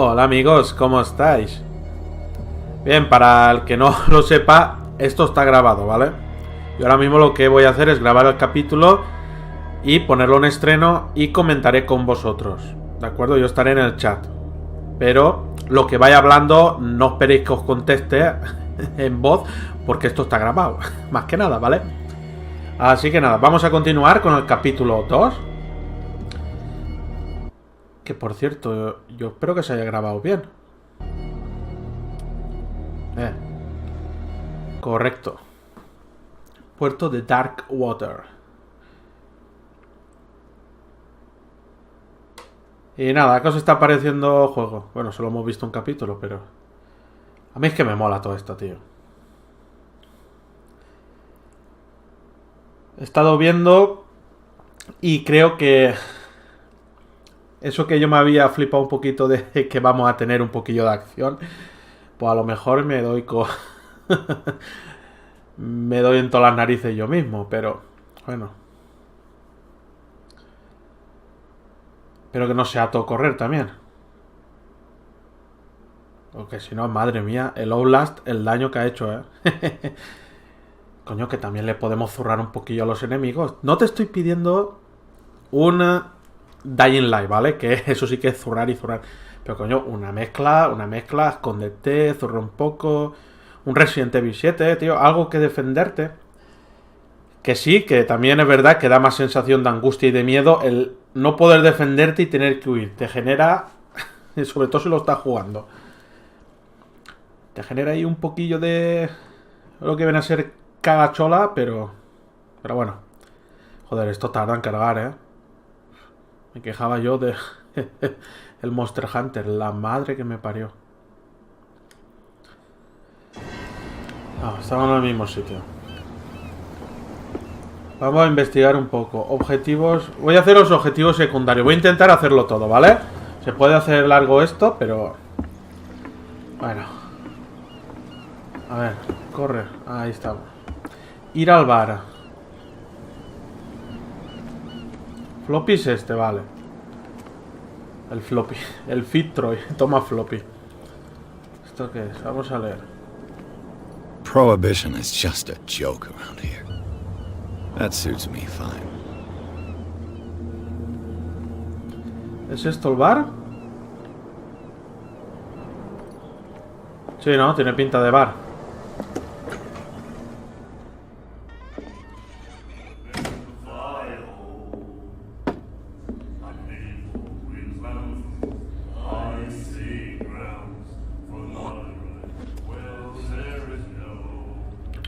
Hola amigos, ¿cómo estáis? Bien, para el que no lo sepa, esto está grabado, ¿vale? Yo ahora mismo lo que voy a hacer es grabar el capítulo y ponerlo en estreno y comentaré con vosotros, ¿de acuerdo? Yo estaré en el chat, pero lo que vaya hablando no esperéis que os conteste en voz porque esto está grabado, más que nada, ¿vale? Así que nada, vamos a continuar con el capítulo 2. Que por cierto, yo espero que se haya grabado bien. Correcto. Puerto de Darkwater. Y nada, ¿qué os está pareciendo el juego? Bueno, solo hemos visto un capítulo, pero... A mí es que me mola todo esto, tío. He estado viendo y creo que... Eso que yo me había flipado un poquito de que vamos a tener un poquillo de acción, pues a lo mejor me doy con... me doy en todas las narices yo mismo, pero bueno. Pero que no sea todo correr también. Porque si no, madre mía, el Outlast, el daño que ha hecho, Coño, que también le podemos zurrar un poquillo a los enemigos. No te estoy pidiendo una Dying Light, ¿vale? Que eso sí que es zurrar y zurrar. Pero coño, una mezcla, esconderte, zurrar un poco. Un Resident Evil 7, tío, algo que defenderte. Que sí, que también es verdad que da más sensación de angustia y de miedo el no poder defenderte y tener que huir. Te genera, sobre todo si lo estás jugando, te genera ahí un poquillo de lo que viene a ser cagachola, pero bueno. Joder, esto tarda en cargar, Me quejaba yo de el Monster Hunter, la madre que me parió. Estamos en el mismo sitio. Vamos a investigar un poco. Objetivos. Voy a hacer los objetivos secundarios. Voy a intentar hacerlo todo, ¿vale? Se puede hacer largo esto, pero... Bueno. A ver, corre. Ahí estamos. Ir al bar. Floppy es este, vale. El floppy. El Fitzroy. Toma floppy. ¿Esto qué es? Vamos a leer. Prohibition is just a joke around here. That suits me fine. ¿Es esto el bar? Sí, ¿no? Tiene pinta de bar.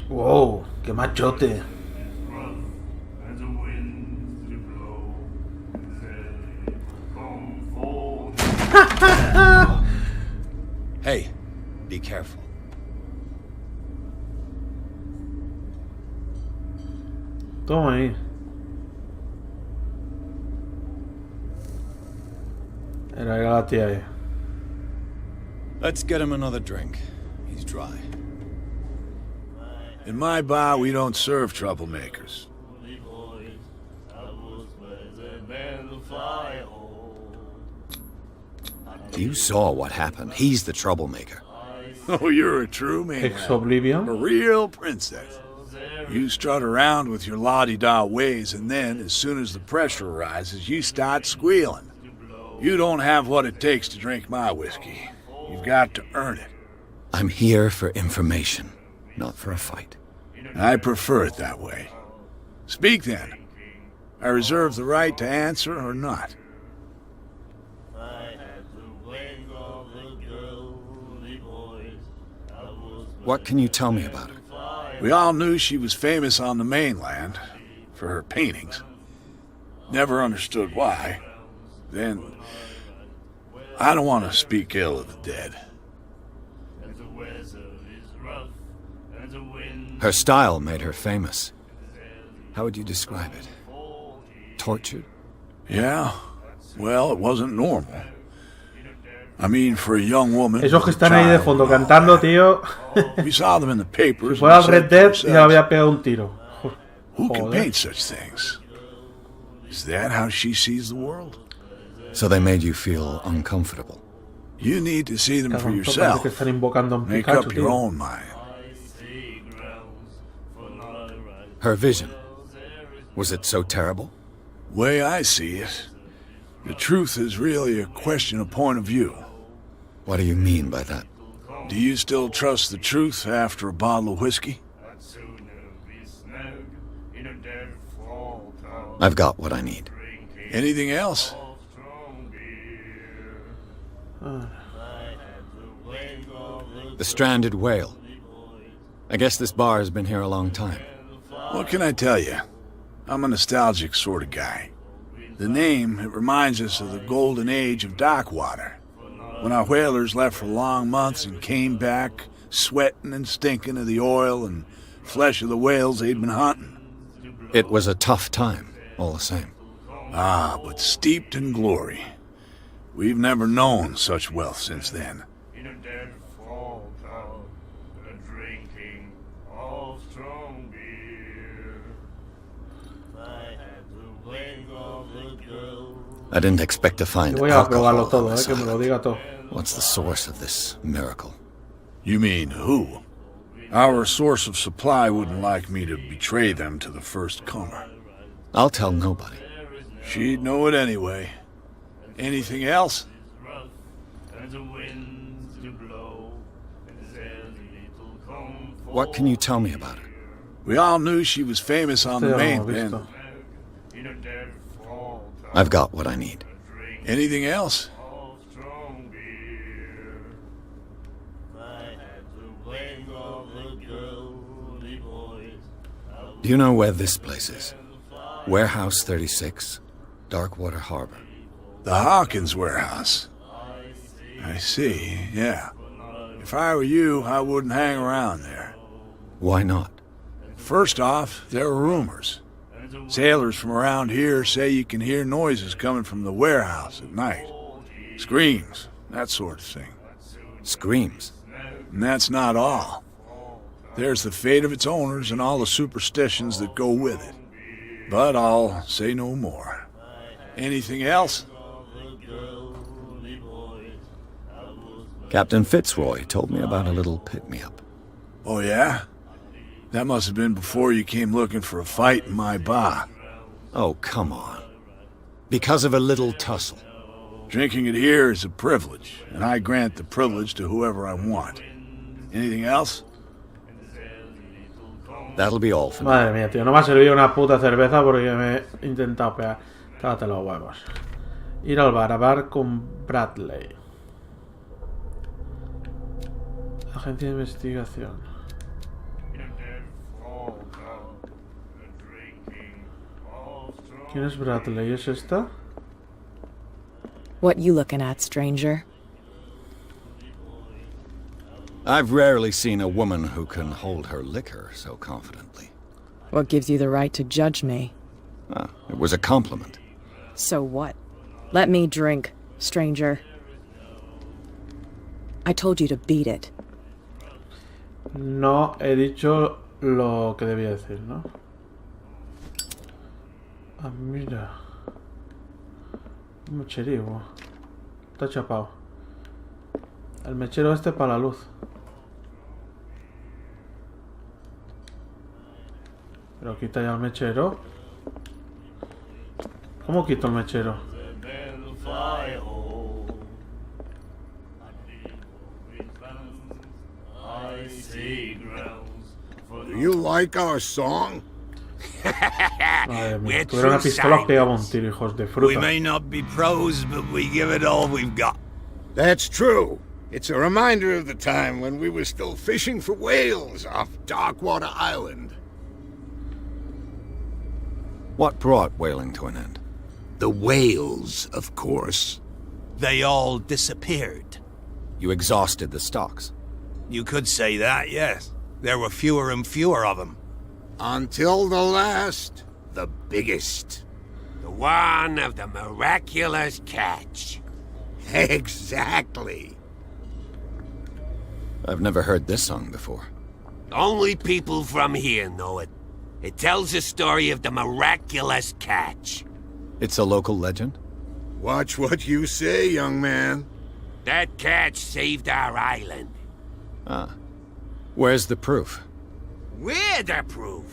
Wow, qué machote. Hey, be careful. Toma ahí. Era la tía ahí. Let's get him another drink. He's dry. In my bar, we don't serve troublemakers. You saw what happened. He's the troublemaker. Oh, you're a true man. Ex-Oblivion. A real princess. You strut around with your la-di-da ways, and then, as soon as the pressure rises, you start squealing. You don't have what it takes to drink my whiskey. You've got to earn it. I'm here for information, not for a fight. I prefer it that way. Speak then. I reserve the right to answer or not. What can you tell me about her? We all knew she was famous on the mainland for her paintings. Never understood why. Then, I don't want to speak ill of the dead. Her style made her famous. How would you describe it? Tortured? Yeah. Well, it wasn't normal. I mean, for a young woman. Esos que están ahí de fondo cantando, tío. We saw them in the papers. Si fuera al Red Dead, ya le había pegado un tiro. Who can paint such things? Is that how she sees the world? So they made you feel uncomfortable? You need to see them for Parece yourself. que están invocando a un Make Pikachu, up your tío. own mind. Her vision. Was it so terrible? Way I see it, the truth is really a question of point of view. What do you mean by that? Do you still trust the truth after a bottle of whiskey? I've got what I need. Anything else? The stranded whale. I guess this bar has been here a long time. What can I tell you? I'm a nostalgic sort of guy. The name, it reminds us of the golden age of dockwater, when our whalers left for long months and came back sweating and stinking of the oil and flesh of the whales they'd been hunting. It was a tough time, all the same. Ah, but steeped in glory. We've never known such wealth since then. I didn't expect to find Voy a probarlo alcohol todo, on this que me lo island. diga todo. What's the source of this miracle? You mean who? Our source of supply wouldn't like me to betray them to the first comer. I'll tell nobody. She'd know it anyway. Anything else? What can you tell me about her? We all knew she was famous on the Este ya lo main hemos then. visto. I've got what I need. Anything else? Do you know where this place is? Warehouse 36, Darkwater Harbor. The Hawkins warehouse. I see, yeah. If I were you, I wouldn't hang around there. Why not? First off, there are rumors. Sailors from around here say you can hear noises coming from the warehouse at night. Screams, that sort of thing. Screams. And that's not all. There's the fate of its owners and all the superstitions that go with it. But I'll say no more. Anything else? Captain Fitzroy told me about a little pick-me-up. Oh, yeah? That must have been before you came looking for a fight in my bar. Oh, come on. Because of a little tussle. Drinking it here is a privilege, and I grant the privilege to whoever I want. Anything else? That'll be all for me. Madre mía, tío, no me ha servido una puta cerveza porque me he intentado pegar. Cállate los huevos. Ir al bar, a bar con Bradley. Agencia de investigación. ¿Quién es Bradley? ¿Es esta? What you looking at, stranger? I've rarely seen a woman who can hold her liquor so confidently. What gives you the right to judge me? Ah, it was a compliment. So what? Let me drink, stranger. I told you to beat it. No he dicho lo que debía decir, ¿no? Ah, mira. Un mecherío. Está chapado. El mechero este para la luz. Pero quita ya el mechero. ¿Cómo quito el mechero? Do you like our song? Madre mía, We're tuviera una true pistola scientists. pegaba un tiro, hijos de We fruta. may not be pros, but we give it all we've got. That's true. It's a reminder of the time when we were still fishing for whales off Darkwater Island. What brought whaling to an end? The whales, of course. They all disappeared. You exhausted the stocks. You could say that, yes. There were fewer and fewer of them. Until the last, the biggest. The one of the miraculous catch. Exactly. I've never heard this song before. Only people from here know it. It tells the story of the miraculous catch. It's a local legend? Watch what you say, young man. That catch saved our island. Ah. Where's the proof? We're the proof.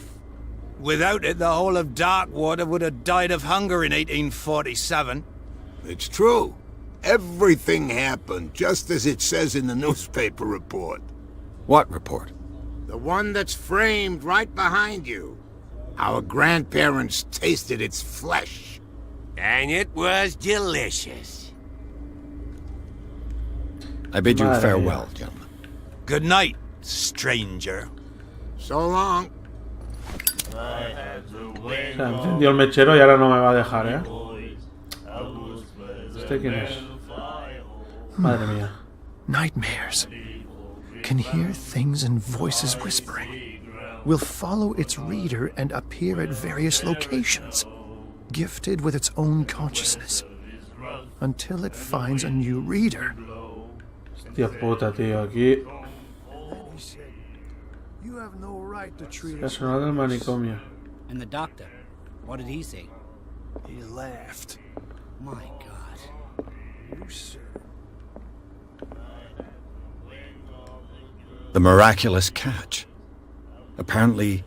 Without it, the whole of Darkwater would have died of hunger in 1847. It's true. Everything happened just as it says in the newspaper report. What report? The one that's framed right behind you. Our grandparents tasted its flesh. And it was delicious. I bid you Madre farewell, mía. gentlemen. Good night, stranger. So long. O sea, encendió el mechero y ahora no me va a dejar, ¿eh? ¿Este quién es? Madre mía. Nightmares. Can hear things and voices whispering. Will follow its reader and appear at various locations, gifted with its own consciousness, until it finds a new reader. Hostia puta, tío. Aquí. You have no right to treat Personal del manicomio. And the doctor, what did he say? He laughed. My God. The miraculous catch. Apparently,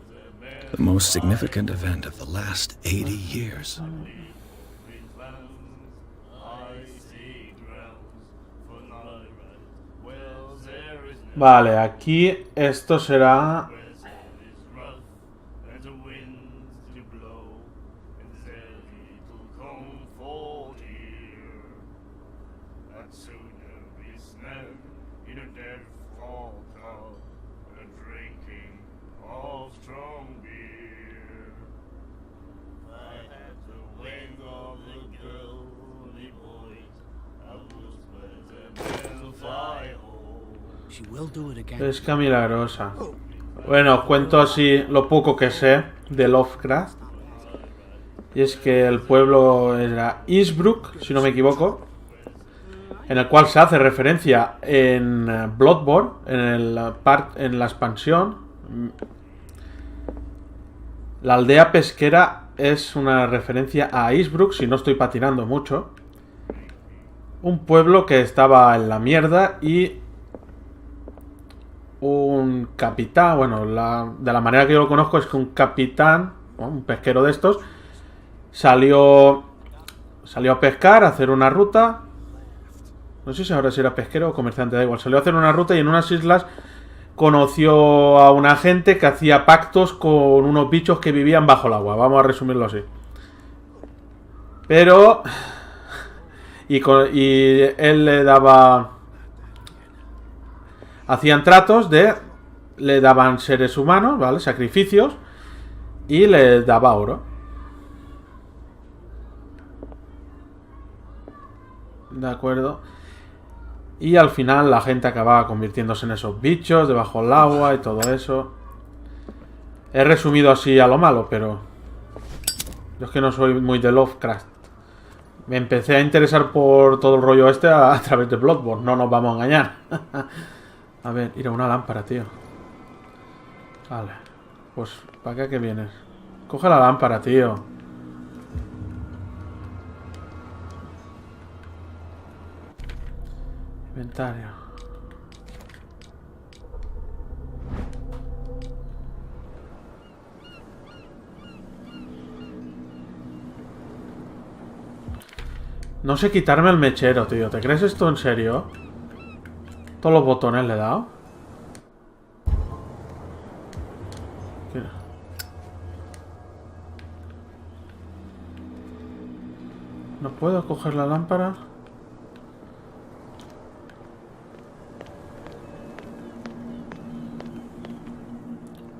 the most significant event of the last 80 years. Vale, aquí esto será... She will do it again. Pesca milagrosa. Bueno, os cuento así lo poco que sé de Lovecraft. Y es que el pueblo era Innsbruck, si no me equivoco, en el cual se hace referencia en Bloodborne, en la expansión. La aldea pesquera es una referencia a Innsbruck, si no estoy patinando mucho. Un pueblo que estaba en la mierda y un capitán, bueno, de la manera que yo lo conozco es que un capitán, un pesquero de estos, salió a pescar, a hacer una ruta. No sé si ahora si era pesquero o comerciante, da igual. Salió a hacer una ruta y en unas islas conoció a una gente que hacía pactos con unos bichos que vivían bajo el agua. Vamos a resumirlo así. Pero... Y él le daba... Hacían tratos de... Le daban seres humanos, ¿vale? Sacrificios. Y le daba oro. De acuerdo. Y al final la gente acababa convirtiéndose en esos bichos debajo del agua y todo eso. He resumido así a lo malo, pero... Yo es que no soy muy de Lovecraft. Me empecé a interesar por todo el rollo este a través de Bloodborne. No nos vamos a engañar. A ver, ir a una lámpara, tío. Vale. Pues, ¿para qué que vienes? Coge la lámpara, tío. Inventario. No sé quitarme el mechero, tío. ¿Te crees esto en serio? Todos los botones le he dado. ¿Qué? ¿No puedo coger la lámpara?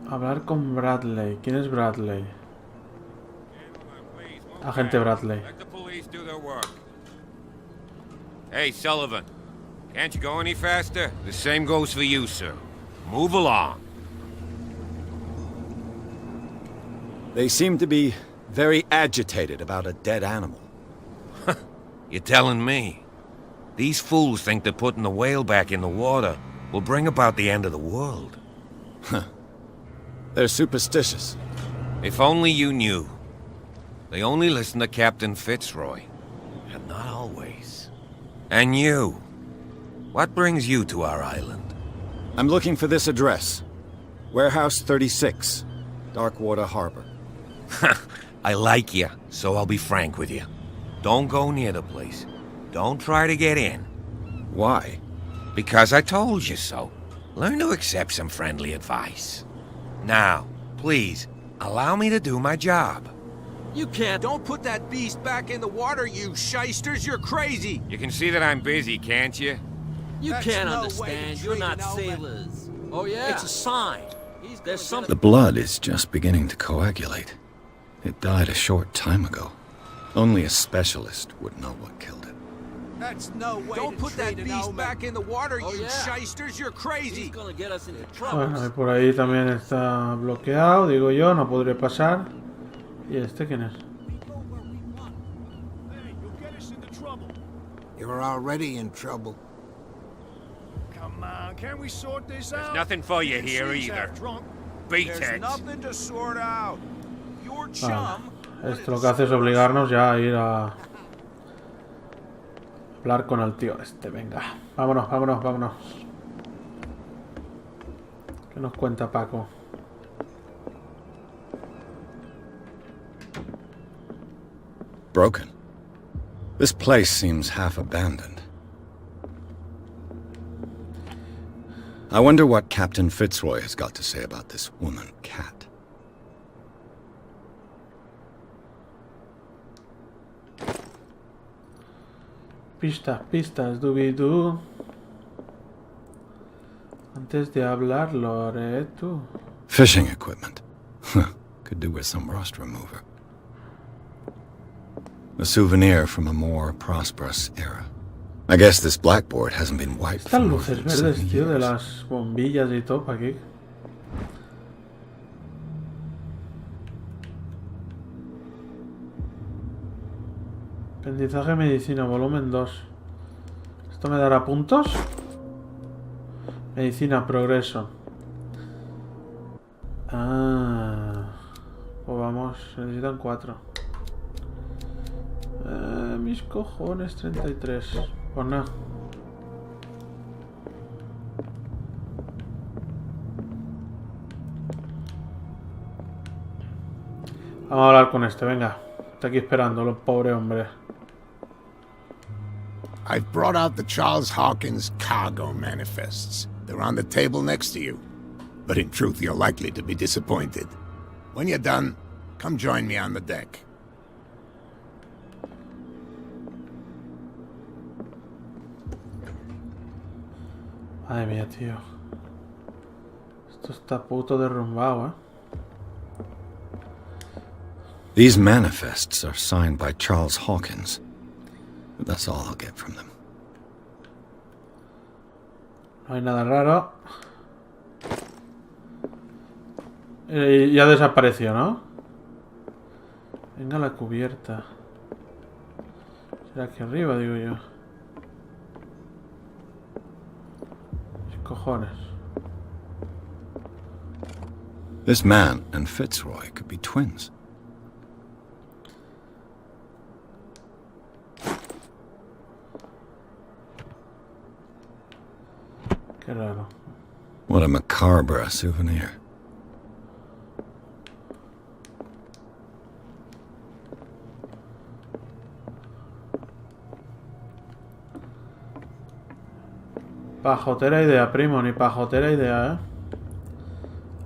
Hablar con Bradley. ¿Quién es Bradley? Agente Bradley. Hey, Sullivan. Can't you go any faster? The same goes for you, sir. Move along. They seem to be very agitated about a dead animal. You're telling me? These fools think that putting the whale back in the water will bring about the end of the world. They're superstitious. If only you knew. They only listen to Captain Fitzroy. And not always. And you. What brings you to our island? I'm looking for this address. Warehouse 36, Darkwater Harbor. I like you, so I'll be frank with you. Don't go near the place. Don't try to get in. Why? Because I told you so. Learn to accept some friendly advice. Now, please, allow me to do my job. You can't. Don't put that beast back in the water, you shysters. You're crazy. You can see that I'm busy, can't you? You can't understand. You're not sailors. Oh, yeah? It's a sign. There's something. The blood is just beginning to coagulate. It died a short time ago. Only a specialist would know what killed it. That's no way. Don't put that beast back in the water, you shysters. You're crazy. He's gonna get us into trouble. Bueno, y por ahí también está bloqueado, digo yo, no podré pasar. ¿Y este quién es? You're already in trouble. Come on, can't we sort this out? There's nothing for you here either. Beat There's it. nothing to sort out. Your Vale. chum. Esto lo que hace es obligarnos ya a ir a hablar con el tío este. Venga, vámonos, vámonos, vámonos. ¿Qué nos cuenta Paco? Broken. This place seems half abandoned. I wonder what Captain Fitzroy has got to say about this woman cat. Pistas, pistas, Dubi-doo. Antes de hablar, lo haré tú. Fishing equipment. Could do with some rust remover. A souvenir from a more prosperous era. I guess this blackboard hasn't been wiped for Estas more luces than verdes, 7 tío, de years. las bombillas y todo, ¿para qué? Aprendizaje medicina, volumen 2. ¿Esto me dará puntos? Medicina, progreso. Ah, pues vamos, se necesitan 4. Mis cojones, 33. Pues nada. Vamos a hablar con este, venga. Está aquí esperándolo, pobre hombre. I've brought out the Charles Hawkins cargo manifests. They're on the table next to you. But in truth, you're likely to be disappointed. When you're done, come join me on the deck. Madre mía, tío. Esto está puto derrumbado, ¿eh? These manifests are signed by Charles Hawkins. That's all I'll get from them. No hay nada raro. Ya desapareció, ¿no? Venga la cubierta. Será aquí arriba, digo yo. ¿Qué cojones? This man and Fitzroy could be twins. Qué raro. What a macabre souvenir. Pajotera idea, primo, ni pajotera idea, ¿eh?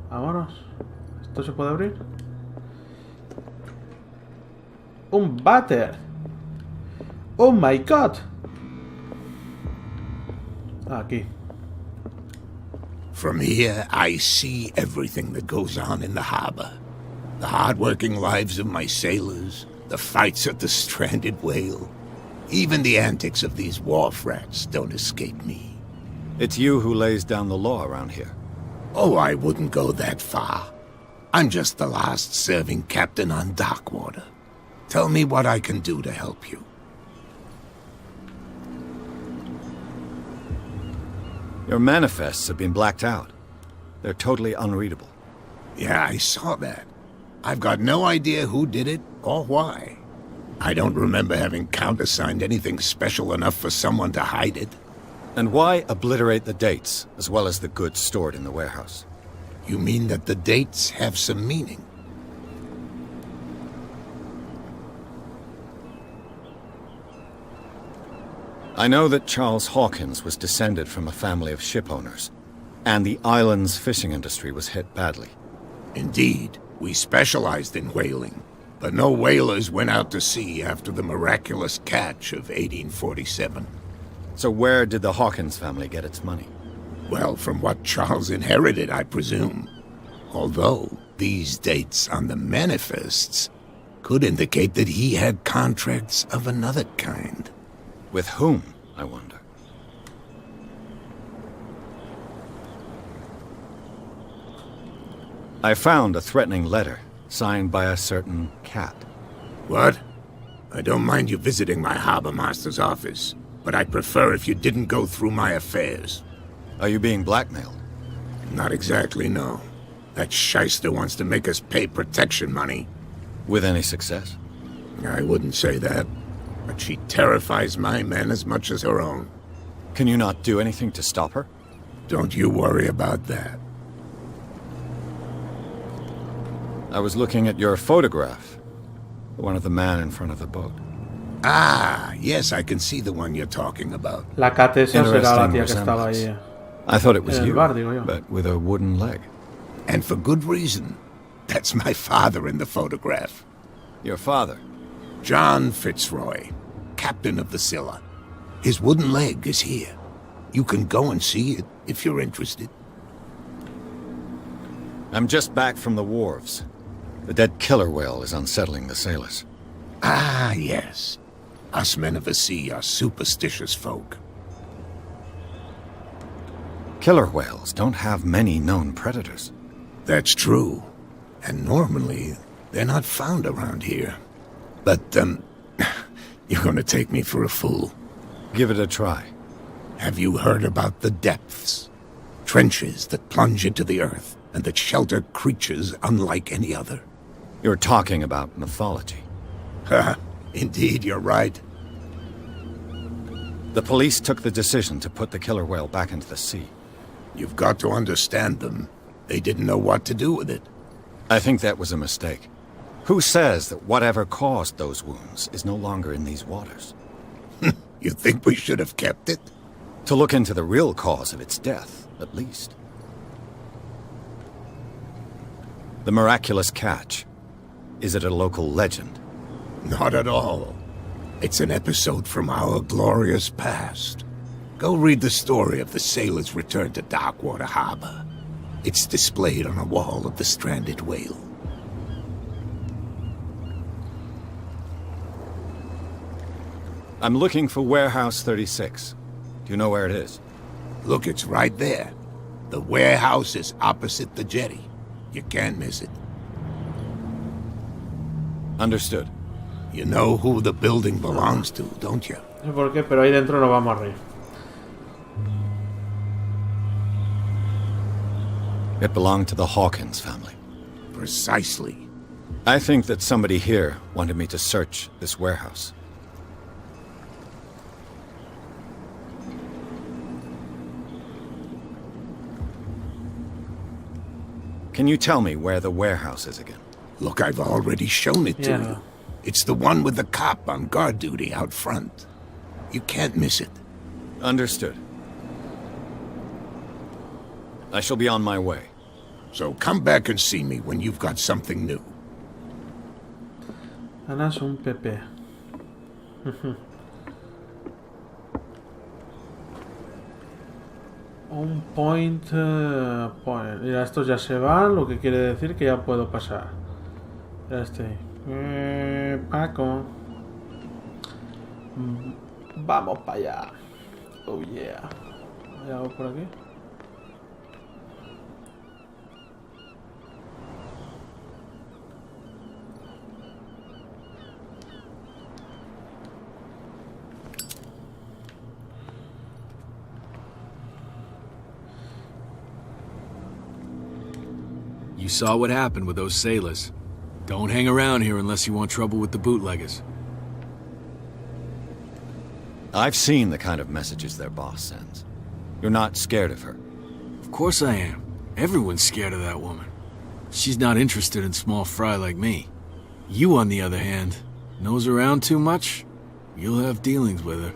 Vámonos. ¿Esto se puede abrir? ¡Un váter! ¡Oh my god! Aquí. From here, I see everything that goes on in the harbor. The hard-working lives of my sailors, the fights at the stranded whale. Even the antics of these wharf rats don't escape me. It's you who lays down the law around here. Oh, I wouldn't go that far. I'm just the last serving captain on Darkwater. Tell me what I can do to help you. Your manifests have been blacked out. They're totally unreadable. Yeah, I saw that. I've got no idea who did it or why. I don't remember having countersigned anything special enough for someone to hide it. And why obliterate the dates, as well as the goods stored in the warehouse? You mean that the dates have some meaning? I know that Charles Hawkins was descended from a family of ship owners, and the island's fishing industry was hit badly. Indeed, we specialized in whaling, but no whalers went out to sea after the miraculous catch of 1847. So where did the Hawkins family get its money? Well, from what Charles inherited, I presume. Although, these dates on the manifests could indicate that he had contracts of another kind. With whom, I wonder? I found a threatening letter, signed by a certain cat. What? I don't mind you visiting my harbor master's office, but I'd prefer if you didn't go through my affairs. Are you being blackmailed? Not exactly, no. That shyster wants to make us pay protection money. With any success? I wouldn't say that, but she terrifies my men as much as her own. Can you not do anything to stop her? Don't you worry about that. I was looking at your photograph. The one of the man in front of the boat. Ah, yes, I can see the one you're talking about. La cat esa será la Interesting tía que estaba resemblance. ahí. I thought it was En el you, bar, digo yo. but with a wooden leg. And for good reason. That's my father in the photograph. Your father? John Fitzroy, captain of the Scylla. His wooden leg is here. You can go and see it if you're interested. I'm just back from the wharves. The dead killer whale is unsettling the sailors. Ah, yes. Us men of the sea are superstitious folk. Killer whales don't have many known predators. That's true. And normally, they're not found around here. But, you're gonna take me for a fool. Give it a try. Have you heard about the depths? Trenches that plunge into the earth and that shelter creatures unlike any other. You're talking about mythology. Ha! Indeed, you're right. The police took the decision to put the killer whale back into the sea. You've got to understand them. They didn't know what to do with it. I think that was a mistake. Who says that whatever caused those wounds is no longer in these waters? You think we should have kept it? To look into the real cause of its death, at least. The miraculous catch. Is it a local legend? Not at all. It's an episode from our glorious past. Go read the story of the sailor's return to Darkwater Harbor. It's displayed on a wall of the stranded whale. I'm looking for Warehouse 36. Do you know where it is? Look, it's right there. The warehouse is opposite the jetty. You can't miss it. Understood. You know who the building belongs to, don't you? No sé por qué, pero ahí dentro nos vamos a reír. It belonged to the Hawkins family. Precisely. I think that somebody here wanted me to search this warehouse. Can you tell me where the warehouse is again? Look, I've already shown it to Yeah. you. It's the one with the cop on guard duty out front. You can't miss it. Understood. I shall be on my way. So come back and see me when you've got something new. Ana es un Pepe. Un point. Mira, estos ya se van, lo que quiere decir que ya puedo pasar. Ya estoy. Paco. Vamos para allá. Oh yeah. ¿Hay algo por aquí? You saw what happened with those sailors. Don't hang around here unless you want trouble with the bootleggers. I've seen the kind of messages their boss sends. You're not scared of her? Of course I am. Everyone's scared of that woman. She's not interested in small fry like me. You, on the other hand, nose around too much, you'll have dealings with her.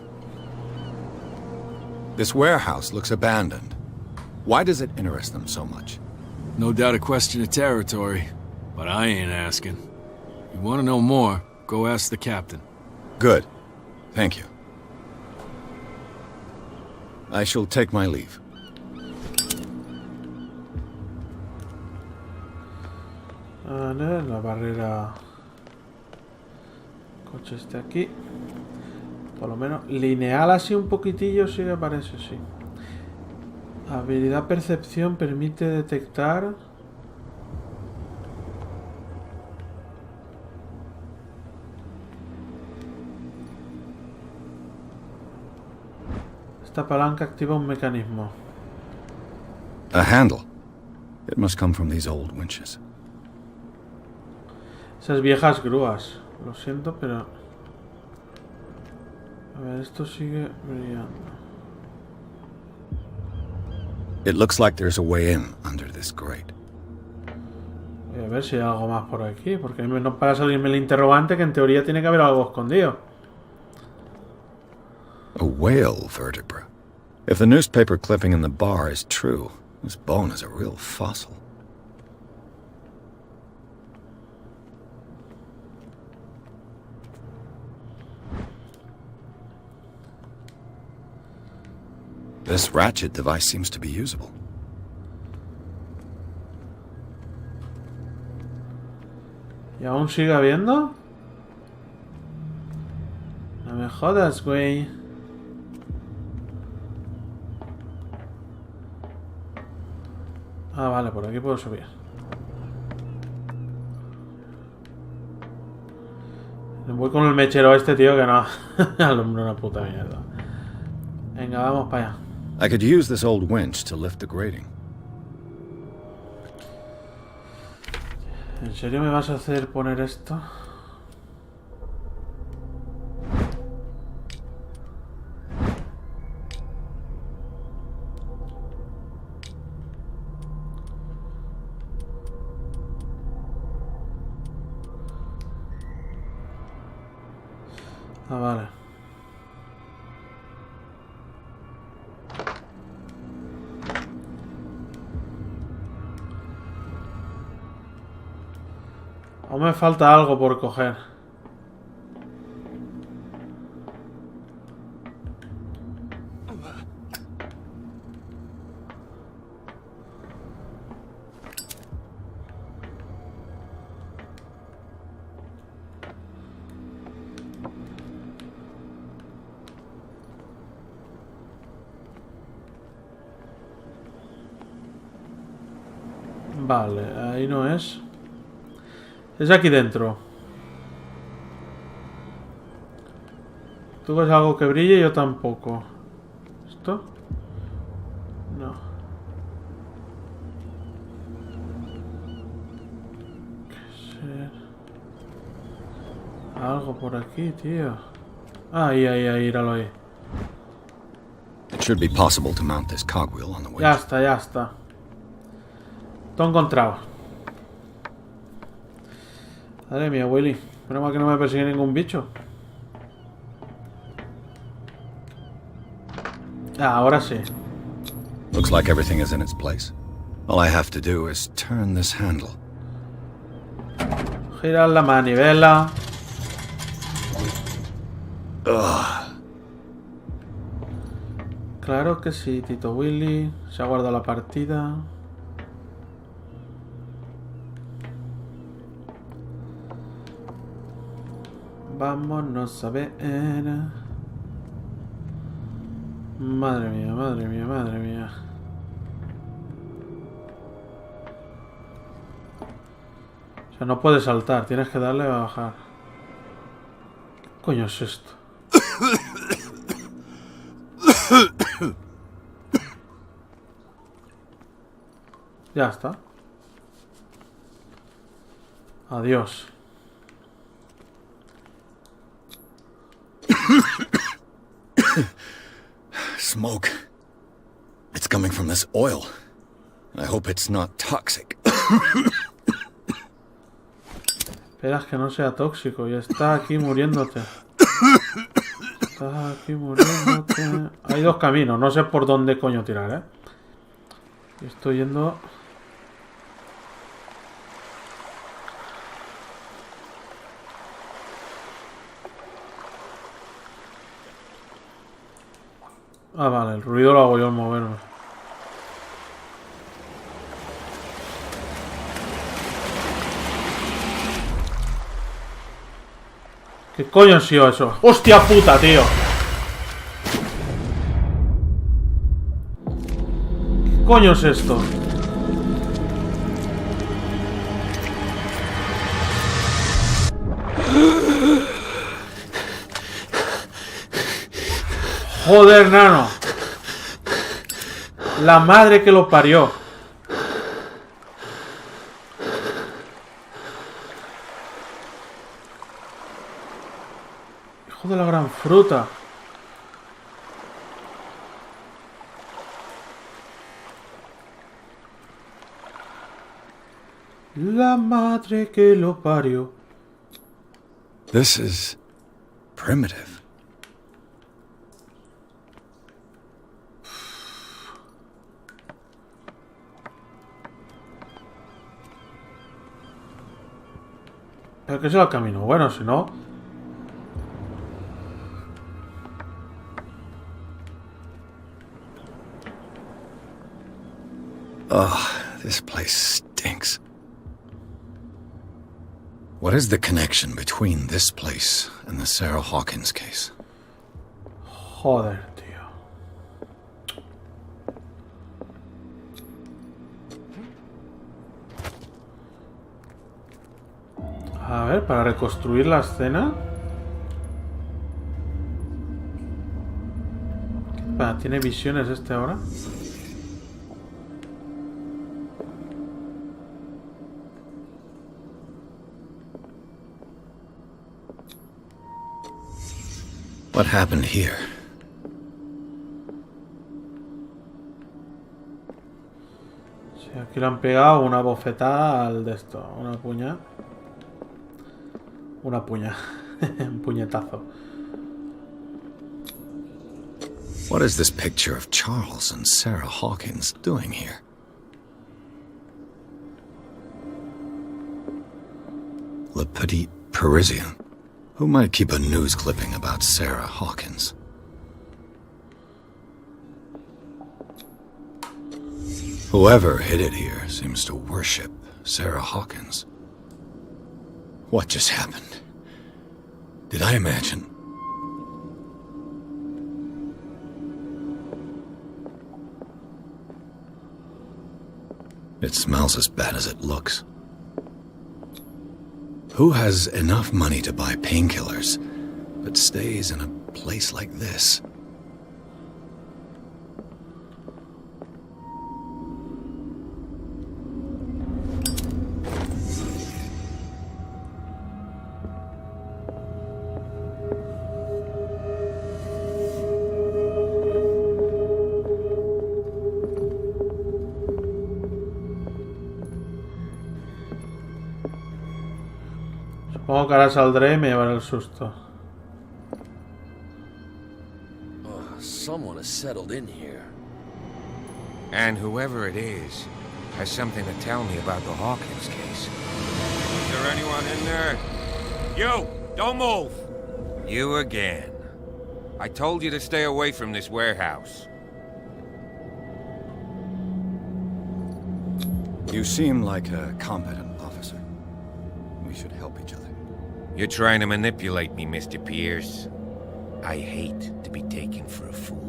This warehouse looks abandoned. Why does it interest them so much? No doubt a question of territory, but I ain't asking. You want to know more, go ask the captain. Good. Thank you. I shall take my leave. Vale, la barrera... Coche este aquí. Por lo menos lineal así un poquitillo sí que parece, sí. Habilidad percepción permite detectar... Esta palanca activa un mecanismo. A handle. It must come from these old winches. Esas viejas grúas. Lo siento, pero... A ver, esto sigue brillando. It looks like there's a way in under this grate. Voy a ver si hay algo más por aquí, porque a mí no para salirme el interrogante que en teoría tiene que haber algo escondido. A whale vertebra. If the newspaper clipping in the bar is true, this bone is a real fossil. This ratchet device seems to be usable. ¿Y aún sigue habiendo? No me jodas, güey. Ah, vale, por aquí puedo subir. Voy con el mechero este, tío, que no. Alumbra una puta mierda. Venga, vamos para allá. I could use this old winch to lift the grating. ¿En serio me vas a hacer poner esto? Ah, vale. Aún me falta algo por coger. Vale, ahí no es. Es aquí dentro. Tú ves algo que brille y yo tampoco. ¿Esto? No. ¿Qué ser? Algo por aquí, tío. Ahí, íralo ahí. It should be possible to mount this cogwheel on the winch. Ya está. Todo encontrado. Madre mía, Willy. Menos mal que no me persigue ningún bicho. Ah, ahora sí. Looks like everything is in its place. All I have to do is turn this handle. Girar la manivela. Ugh. Claro que sí, Tito Willy. Se ha guardado la partida. Vámonos a ver. Madre mía. O sea, no puedes saltar, tienes que darle a bajar. ¿Qué coño es esto? Ya está. Adiós. Smoke. It's coming from this oil. I hope it's not toxic. Esperas que no sea tóxico y está aquí muriéndote. Está aquí muriéndote. Hay dos caminos, no sé por dónde coño tirar, ¿eh? Estoy yendo... Ah, vale, el ruido lo hago yo al moverme. ¿Qué coño ha sido eso? ¡Hostia puta, tío! ¿Qué coño es esto? Joder, nano. La madre que lo parió. Hijo de la gran fruta. La madre que lo parió. This is primitive. Pero que sea el camino. Bueno, si no... Ugh, this place stinks. What is the connection between this place and the Sarah Hawkins case? Joder, tío. A ver, para reconstruir la escena. ¿Tiene visiones este ahora? What happened here? Sí, aquí le han pegado una bofetada al de esto. Una puña. Una puña. Un puñetazo. What is this picture of Charles and Sarah Hawkins doing here? Le Petit Parisien. Who might keep a news clipping about Sarah Hawkins? Whoever hid it here seems to worship Sarah Hawkins. What just happened? Did I imagine? It smells as bad as it looks. Who has enough money to buy painkillers, but stays in a place like this? Supongo que ahora saldré y me llevaré el susto. Someone has settled in here. And whoever it is has something to tell me about the Hawkins case. Is there anyone in there? You! Don't move! You again. I told you to stay away from this warehouse. You seem like a competent officer. We should help each other. You're trying to manipulate me, Mr. Pierce. I hate to be taken for a fool.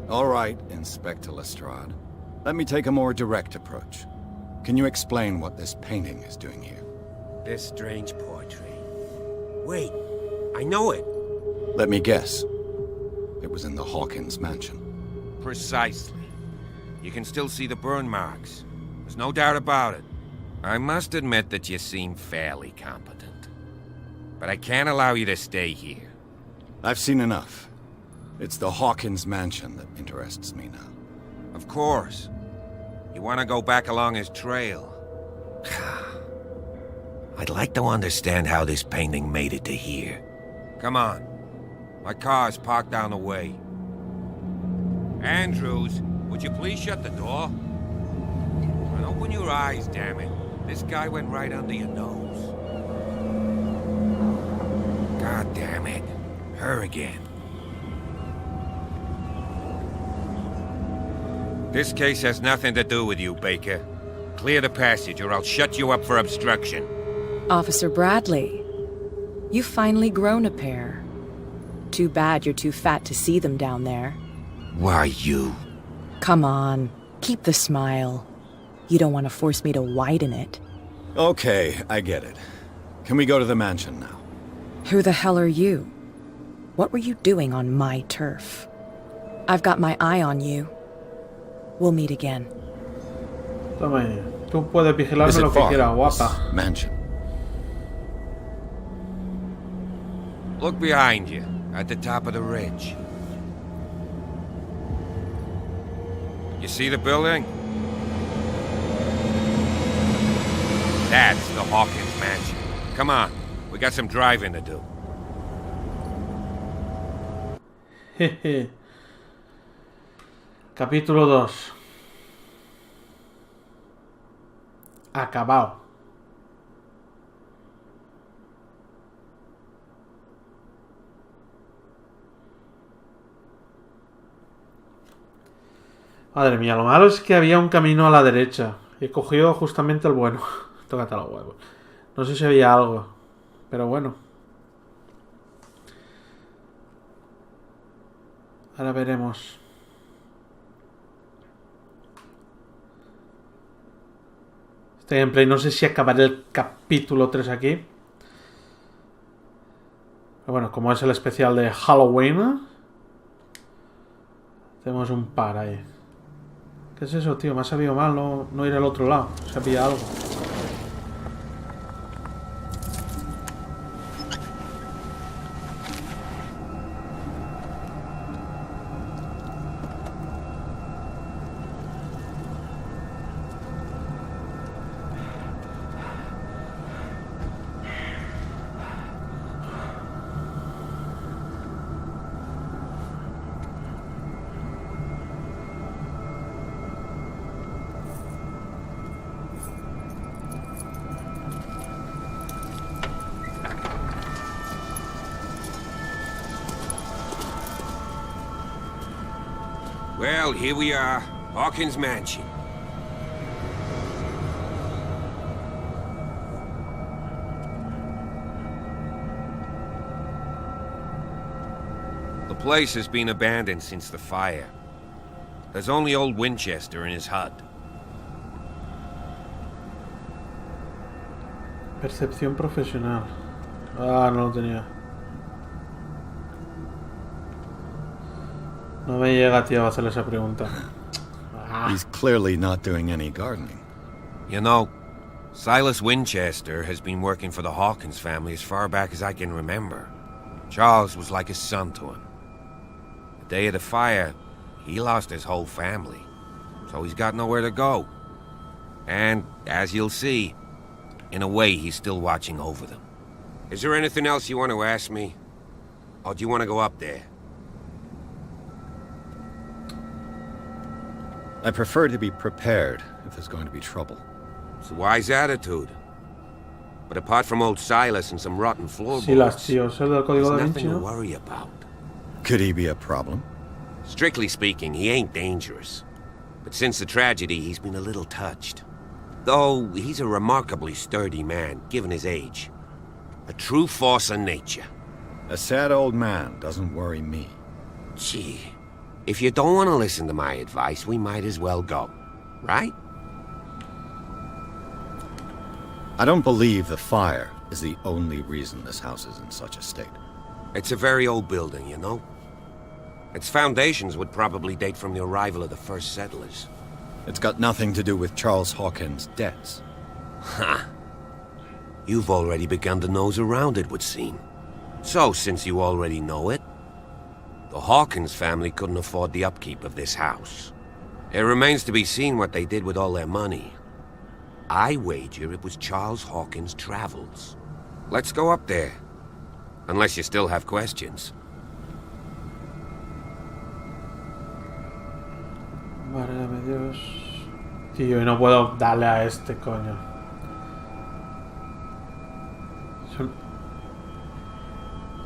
All right, Inspector Lestrade. Let me take a more direct approach. Can you explain what this painting is doing here? This strange portrait. Wait, I know it. Let me guess. It was in the Hawkins mansion. Precisely. You can still see the burn marks. There's no doubt about it. I must admit that you seem fairly competent. But I can't allow you to stay here. I've seen enough. It's the Hawkins mansion that interests me now. Of course. You want to go back along his trail. I'd like to understand how this painting made it to here. Come on. My car's parked down the way. Andrews, would you please shut the door? And open your eyes, damn it. This guy went right under your nose. God damn it. Her again. This case has nothing to do with you, Baker. Clear the passage or I'll shut you up for obstruction. Officer Bradley, you've finally grown a pair. Too bad you're too fat to see them down there. Why, you? Come on, keep the smile. You don't want to force me to widen it. Okay, I get it. Can we go to the mansion now? Who the hell are you? What were you doing on my turf? I've got my eye on you. We'll meet again. Toma ahí. Tú puedes vigilarme lo que quieras, guapa. Mansion. Look behind you, at the top of the ridge. You see the building? That's the Hawkins mansion. Come on, we got some driving to do. Jeje. Capítulo 2. Acabado. Madre mía, lo malo es que había un camino a la derecha. He cogido justamente el bueno. Tócate los huevos. No sé si había algo. Pero bueno. Ahora veremos. Este gameplay no sé si acabaré el capítulo 3 aquí. Pero bueno, como es el especial de Halloween, tenemos un par ahí. ¿Qué es eso, tío? Me ha sabido mal no ir al otro lado. Se pilla algo. Well, here we are, Hawkins Mansion. The place has been abandoned since the fire. There's only old Winchester in his hut. Percepción profesional. Ah, no lo tenía. No me llega, tío, a hacer esa pregunta. He's clearly not doing any gardening. You know, Silas Winchester has been working for the Hawkins family as far back as I can remember. Charles was like a son to him. The day of the fire, he lost his whole family, so he's got nowhere to go. And, as you'll see, in a way, he's still watching over them. Is there anything else you want to ask me? Or do you want to go up there? I prefer to be prepared if there's going to be trouble. It's a wise attitude. But apart from old Silas and some rotten floorboards, there's nothing to worry about. Could he be a problem? Strictly speaking, he ain't dangerous. But since the tragedy, he's been a little touched. Though he's a remarkably sturdy man, given his age. A true force of nature. A sad old man doesn't worry me. Gee, if you don't want to listen to my advice, we might as well go. Right? I don't believe the fire is the only reason this house is in such a state. It's a very old building, you know? Its foundations would probably date from the arrival of the first settlers. It's got nothing to do with Charles Hawkins' debts. Ha! You've already begun to nose around, it would seem. So, since you already know it, the Hawkins family couldn't afford the upkeep of this house. It remains to be seen what they did with all their money. I wager it was Charles Hawkins' travels. Let's go up there. Unless you still have questions. Válgame Dios. Tío, y no puedo darle a este, coño. Es un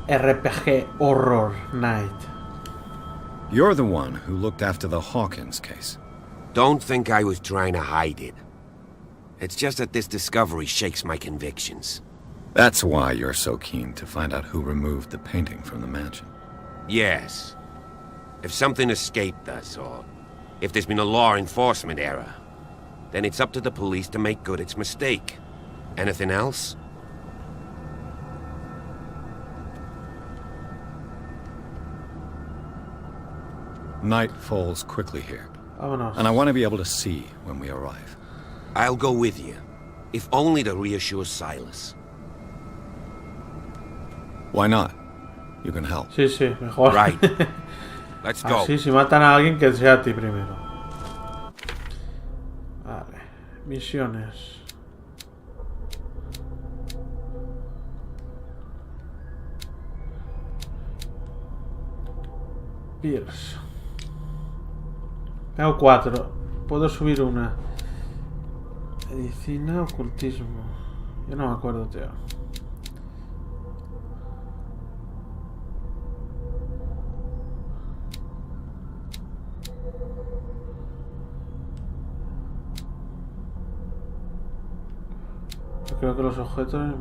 RPG Horror Night. You're the one who looked after the Hawkins case. Don't think I was trying to hide it. It's just that this discovery shakes my convictions. That's why you're so keen to find out who removed the painting from the mansion. Yes. If something escaped us, or if there's been a law enforcement error, then it's up to the police to make good its mistake. Anything else? Night falls quickly here, Vámonos. and I want to be able to see when we arrive. I'll go with you, if only to reassure Silas. Why not? You can help. Sí, sí, mejor. Right. Let's go. Así, si matan a alguien, que sea a ti primero. Vale. Misiones. Pierce. Tengo 4. Puedo subir una. Medicina, ocultismo. Yo no me acuerdo, tío. Yo creo que los objetos...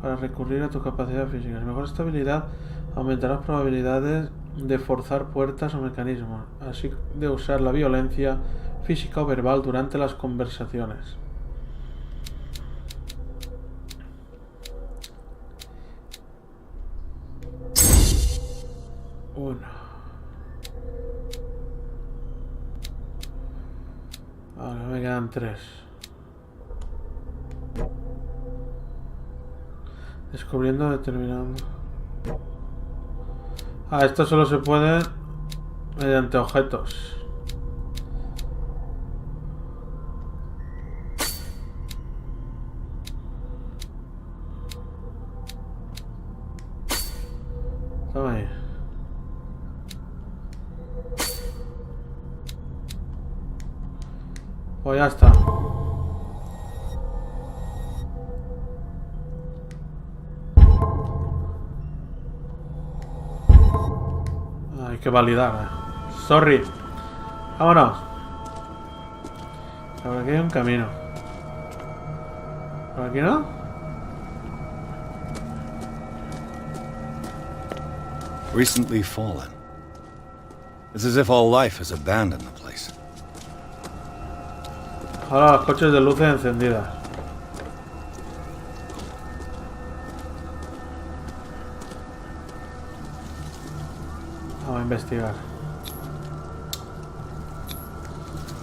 Para recurrir a tu capacidad física. Mejor estabilidad aumentará las probabilidades de forzar puertas o mecanismos, así de usar la violencia física o verbal durante las conversaciones. Uno. Ahora me quedan 3. Descubriendo, determinando. Ah, esto solo se puede mediante objetos. Toma ahí. Pues ya está. Hay que validar, Sorry. Vámonos. Por aquí hay un camino. ¿Por aquí no? Recently fallen. It's as if all life has abandoned the place. Ahora los coches de luces encendidas. Vamos a investigar.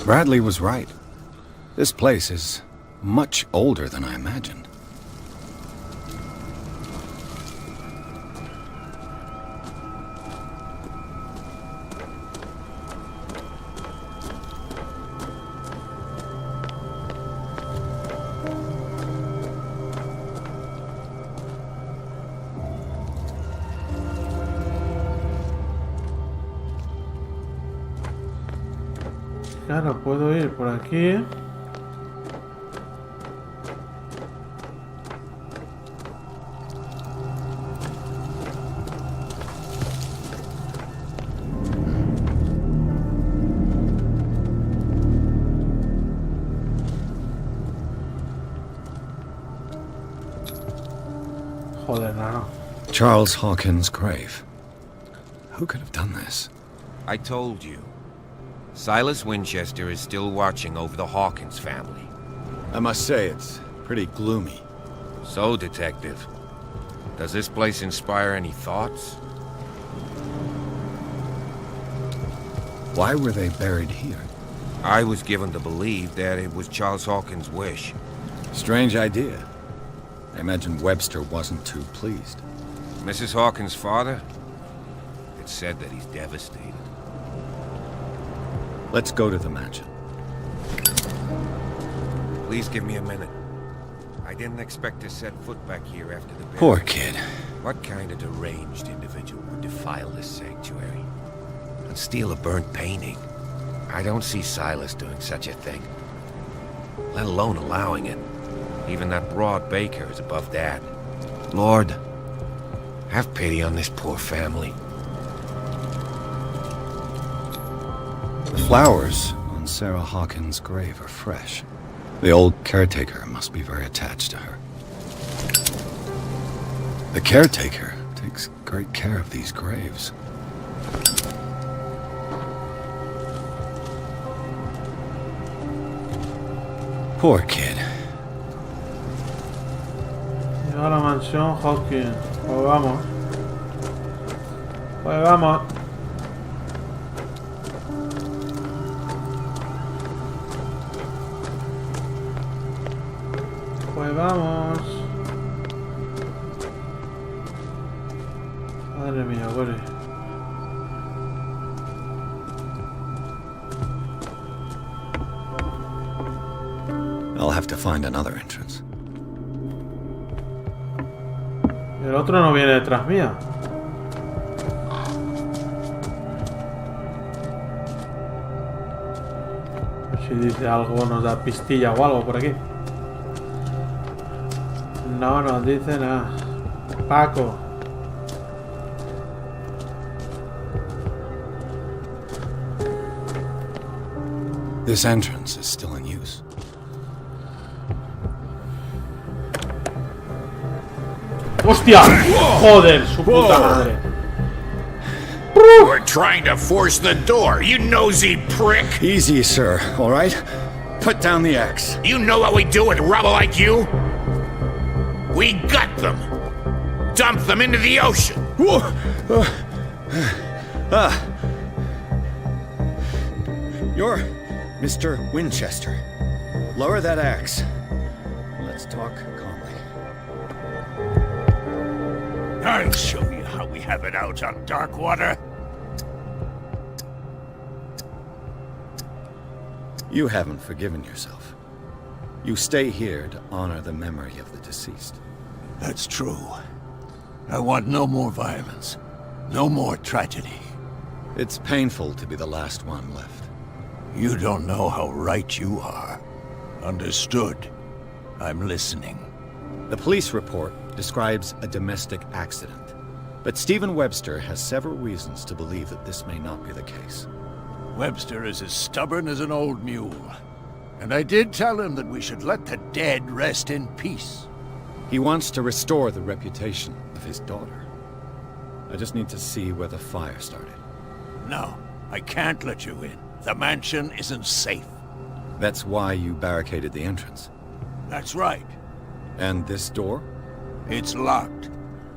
Bradley was right. This place is much older than I imagined. Claro, puedo ir por aquí. Joder, no. Charles Hawkins' grave. Who could have done this? I told you. Silas Winchester is still watching over the Hawkins family. I must say, it's pretty gloomy. So, Detective, does this place inspire any thoughts? Why were they buried here? I was given to believe that it was Charles Hawkins' wish. Strange idea. I imagine Webster wasn't too pleased. Mrs. Hawkins' father? It's said that he's devastated. Let's go to the mansion. Please give me a minute. I didn't expect to set foot back here after the... Poor kid. What kind of deranged individual would defile this sanctuary and steal a burnt painting? I don't see Silas doing such a thing, let alone allowing it. Even that broad baker is above that. Lord, have pity on this poor family. The flowers on Sarah Hawkins' grave are fresh. The old caretaker must be very attached to her. The caretaker takes great care of these graves. Poor kid. Llega a la mansión Hawkins. Pues vamos. Pues vamos. Pues vamos. Madre mía, huele. I'll have to find another entrance. El otro no viene detrás mía. A ver si dice algo, nos da pistilla o algo por aquí. No nos dice nada. Paco. This entrance is still in use. ¡Hostia! ¡Joder! ¡Su puta madre! We're trying to force the door, you nosy prick! Easy, sir, all right? Put down the axe. You know what we do with rubble like you? We gut them! Dump them into the ocean! You're Mr. Winchester. Lower that axe. Let's talk calmly. I'll show you how we have it out on Darkwater. You haven't forgiven yourself. You stay here to honor the memory of the deceased. That's true. I want no more violence. No more tragedy. It's painful to be the last one left. You don't know how right you are. Understood. I'm listening. The police report describes a domestic accident, but Stephen Webster has several reasons to believe that this may not be the case. Webster is as stubborn as an old mule. And I did tell him that we should let the dead rest in peace. He wants to restore the reputation of his daughter. I just need to see where the fire started. No, I can't let you in. The mansion isn't safe. That's why you barricaded the entrance. That's right. And this door? It's locked,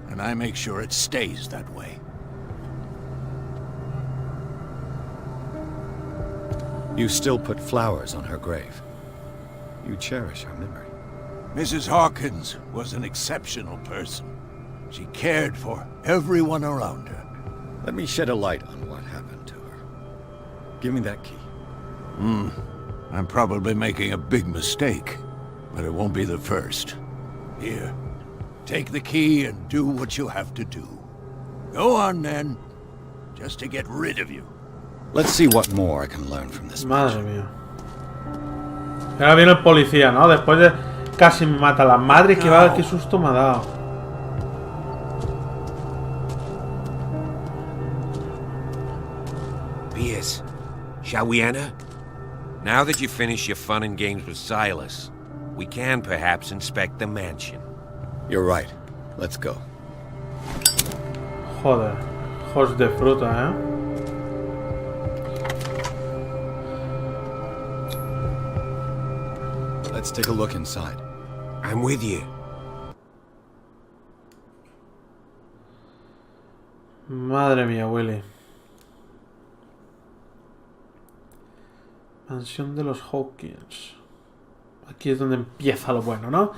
and I make sure it stays that way. You still put flowers on her grave. You cherish her memory. Mrs. Hawkins was an exceptional person. She cared for everyone around her. Let me shed a light on what happened to her. Give me that key. I'm probably making a big mistake, but it won't be the first. Here, take the key and do what you have to do. Go on then, just to get rid of you. Let's see what more I can learn from this. Madre mía. Ahora viene el policía, ¿no? Después de casi me mata la madre que va, qué susto me ha dado. Pierce, shall we enter? Now that you've finished your fun and games with Silas, we can perhaps inspect the mansion. You're right. Let's go. Joder. Hijos de fruta, ¿eh? Let's take a look inside. I'm with you. Madre mía, Willy. Mansión de los Hawkins. Aquí es donde empieza lo bueno, ¿no?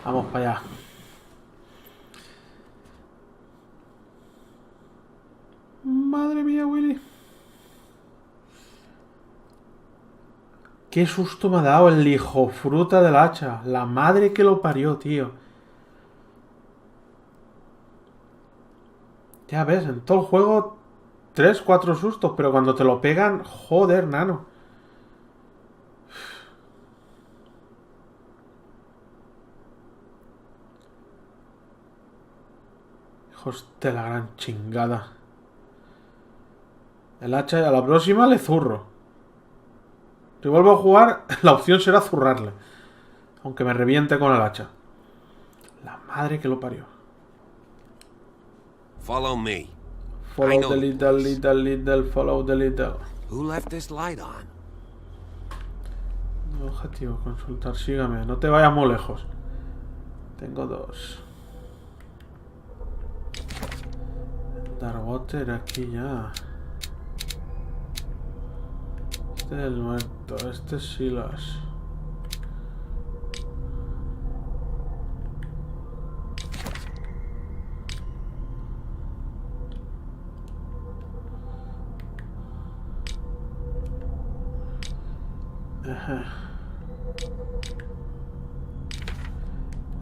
Vamos para allá. Madre mía, Willy. Qué susto me ha dado el hijo fruta del hacha. La madre que lo parió, tío. Ya ves, en todo el juego 3, 4 sustos, pero cuando te lo pegan, joder, nano. Hijos de la gran chingada. El hacha y a la próxima le zurro. Si vuelvo a jugar, la opción será zurrarle. Aunque me reviente con el hacha. La madre que lo parió. Follow me. Follow the little, follow the little. Who left this light on? Objetivo, consultar, sígame. No te vayas muy lejos. Tengo 2. Darkwater aquí ya. Este es el muerto. Este es Silas.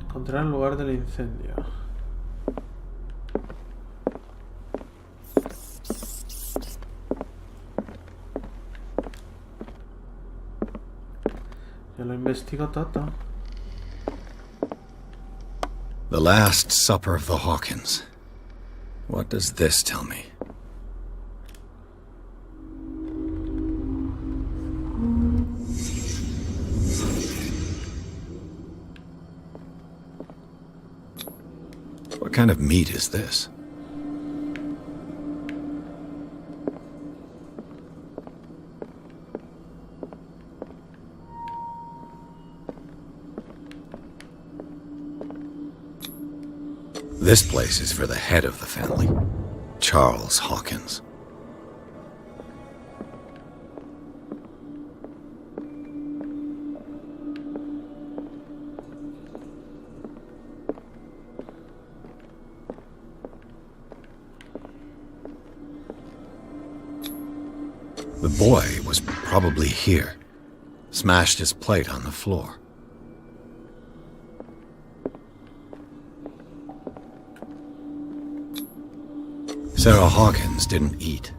Encontrar el lugar del incendio. Yo lo investigo todo. The Last Supper of the Hawkins. What does this tell me? What kind of meat is this? This place is for the head of the family, Charles Hawkins. The boy was probably here, smashed his plate on the floor. Sarah Hawkins didn't eat.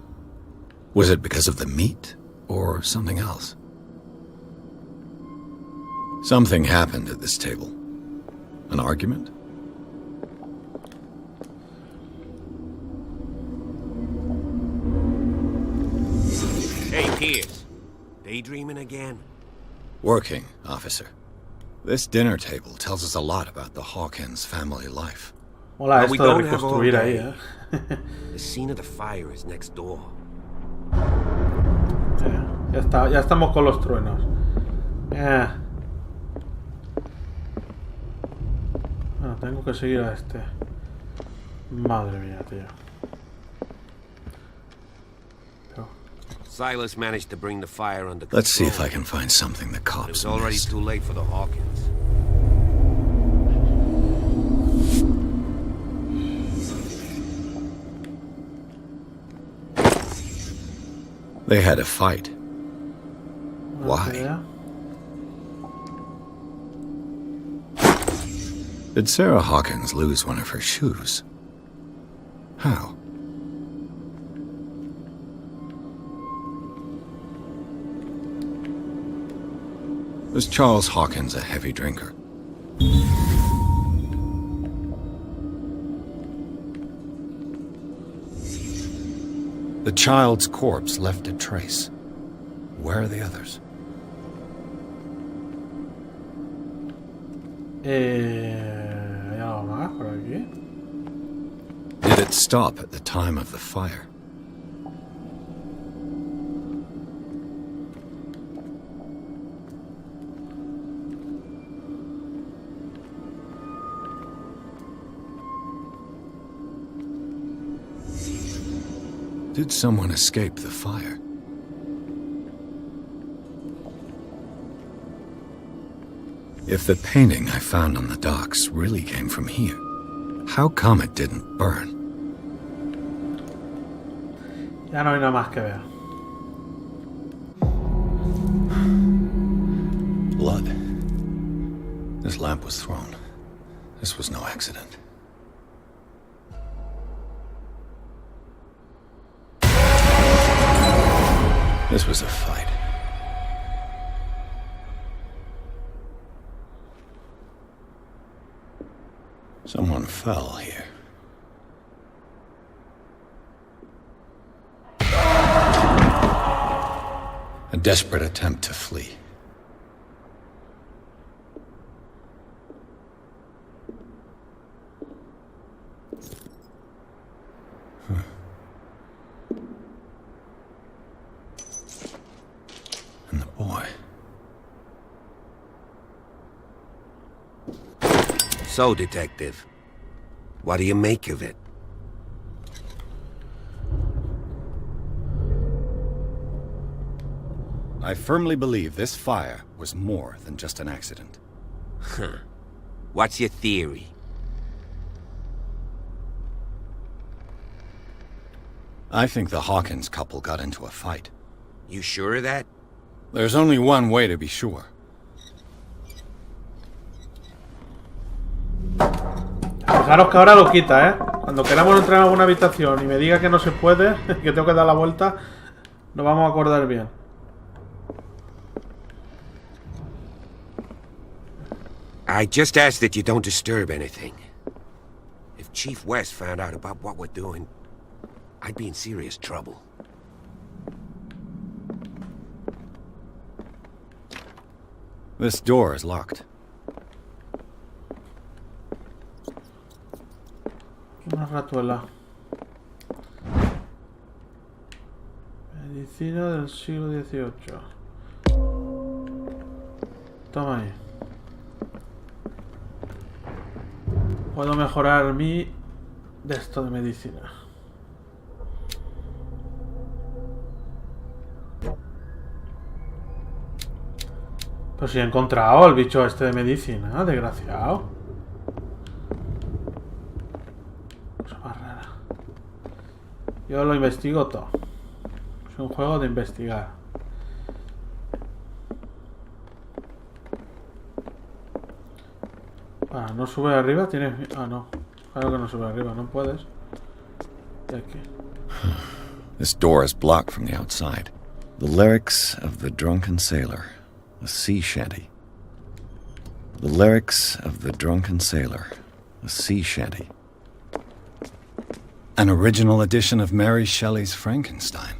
Was it because of the meat or something else? Something happened at this table. An argument? Hey, Pierce. Daydreaming again? Working, officer. This dinner table tells us a lot about the Hawkins family life. Hola, esto de reconstruir ahí, ¿eh? The scene of the fire is next door. Ya estamos con los truenos. Bueno, tengo que seguir a este. Madre mía, tío. Silas managed to bring the fire under control. Let's see if I can find something the cops It was already missed. too late for the Hawkins. They had a fight. Why? Did Sarah Hawkins lose one of her shoes? How? Was Charles Hawkins a heavy drinker? The child's corpse left a trace. Where are the others? ¿Hay algo más por aquí? Did it stop at the time of the fire? Did someone escape the fire? If the painting I found on the docks really came from here, how come it didn't burn? Ya no hay nada más que ver. Hawkins' lamp was thrown. This was no accident. This was a fight. Someone fell here. A desperate attempt to flee. And the boy. So, Detective, what do you make of it? I firmly believe this fire was more than just an accident. Huh. What's your theory? I think the Hawkins couple got into a fight. You sure of that? There's only one way to be sure. Fijaros que ahora lo quita, ¿eh? Cuando queramos entrar en alguna habitación y me diga que no se puede, que tengo que dar la vuelta, nos vamos a acordar bien. I just ask that you don't disturb anything. If Chief West found out about what we're doing, I'd be in serious trouble. This door is locked. Una ratuela. Medicina del siglo XVIII. Toma ahí. Puedo mejorar mi de esto de medicina. Pues si he encontrado el bicho este de medicina, desgraciado. Cosa más rara. Yo lo investigo todo. Es un juego de investigar. Ah, no sube arriba, tienes... Ah, no. Claro que no sube arriba, no puedes. Y aquí. This door is blocked from the outside. The lyrics of the drunken sailor. A sea shanty. The lyrics of the drunken sailor. A sea shanty. An original edition of Mary Shelley's Frankenstein,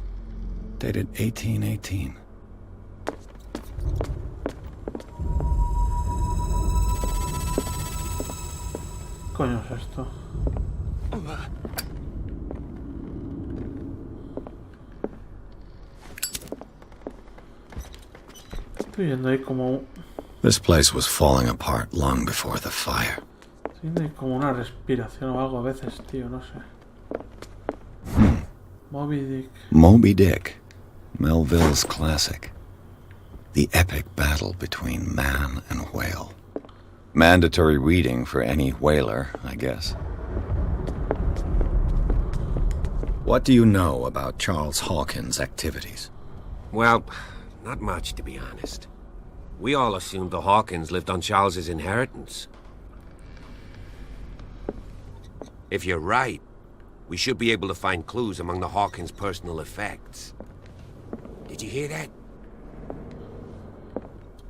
dated 1818. ¿Qué coño es esto? Estoy viendo ahí como... This place was falling apart long before the fire. Estoy viendo ahí como una respiración o algo a veces, tío, no sé. Moby Dick. Moby Dick. Melville's classic. The epic battle between man and whale. Mandatory reading for any whaler, I guess. What do you know about Charles Hawkins' activities? Well, not much, to be honest. We all assumed the Hawkins lived on Charles's inheritance. If you're right, we should be able to find clues among the Hawkins' personal effects. Did you hear that?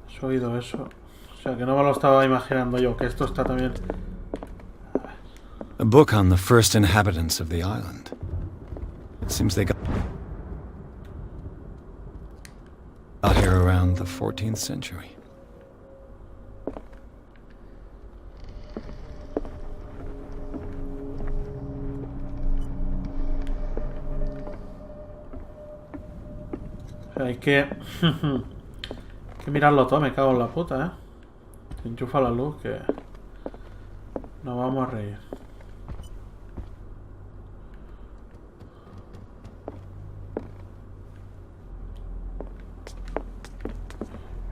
¿Has oído eso? O sea, que no me lo estaba imaginando yo, que esto está también... A book on the first inhabitants of the island. It seems they got here around the 14th century. Hay que... hay que mirarlo todo, me cago en la puta, ¿eh? Se enchufa la luz que... nos vamos a reír.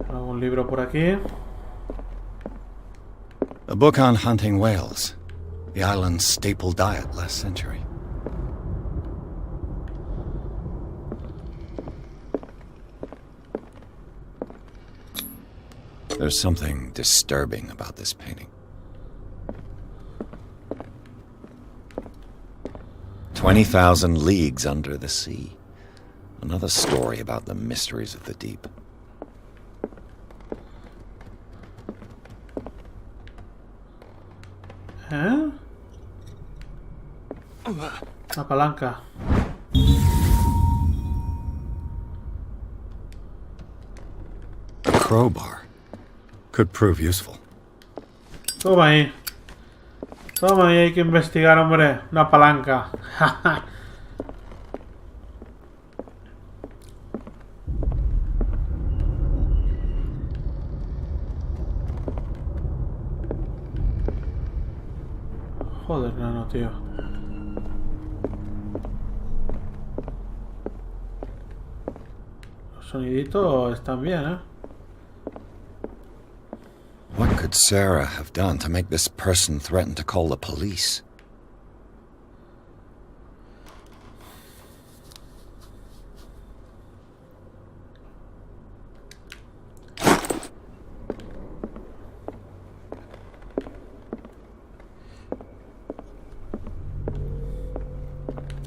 ¿Algún libro por aquí? A book on hunting whales. The island's staple diet last century. There's something disturbing about this painting. 20,000 leagues under the sea. Another story about the mysteries of the deep. ¿Eh? La palanca. A crowbar. Could prove useful. Toma ahí. Toma ahí, hay que investigar, hombre. Una palanca. Joder, no, tío. Los soniditos están bien, ¿eh? What could Sarah have done to make this person threaten to call the police?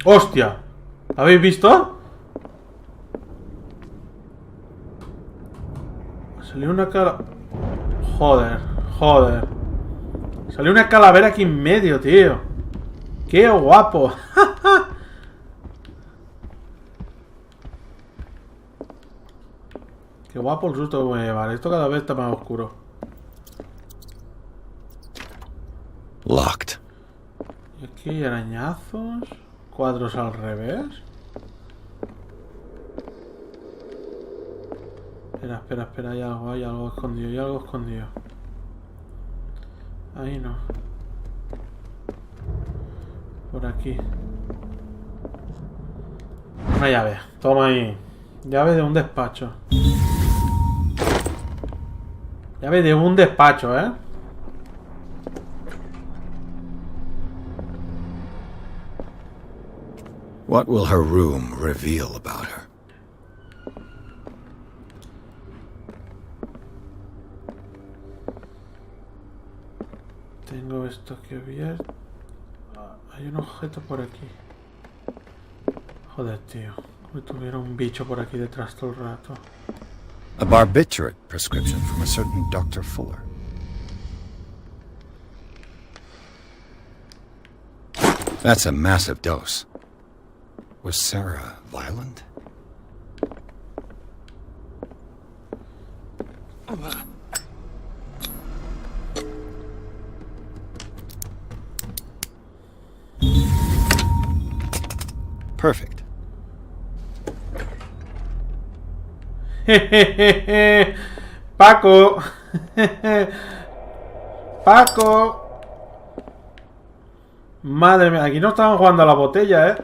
¡Hostia! ¿Lo habéis visto? Salió una cara... Joder, joder. Salió una calavera aquí en medio, tío. ¡Qué guapo! Qué guapo el susto que voy a llevar. Esto cada vez está más oscuro. Locked. Y aquí hay arañazos. Cuadros al revés. Espera, hay algo escondido, Ahí no. Por aquí. Una llave. Toma ahí. Llave de un despacho. Llave de un despacho, ¿eh? What will her room reveal about her? Tengo esto aquí abierto. Hay un objeto por aquí. Joder, tío. Como si tuviera un bicho por aquí detrás todo el rato. A barbiturate prescription from a certain Dr. Fuller. That's a massive dose. Was Sarah violent? Perfect. Paco. Paco. Madre mía, aquí no estaban jugando a la botella, ¿eh?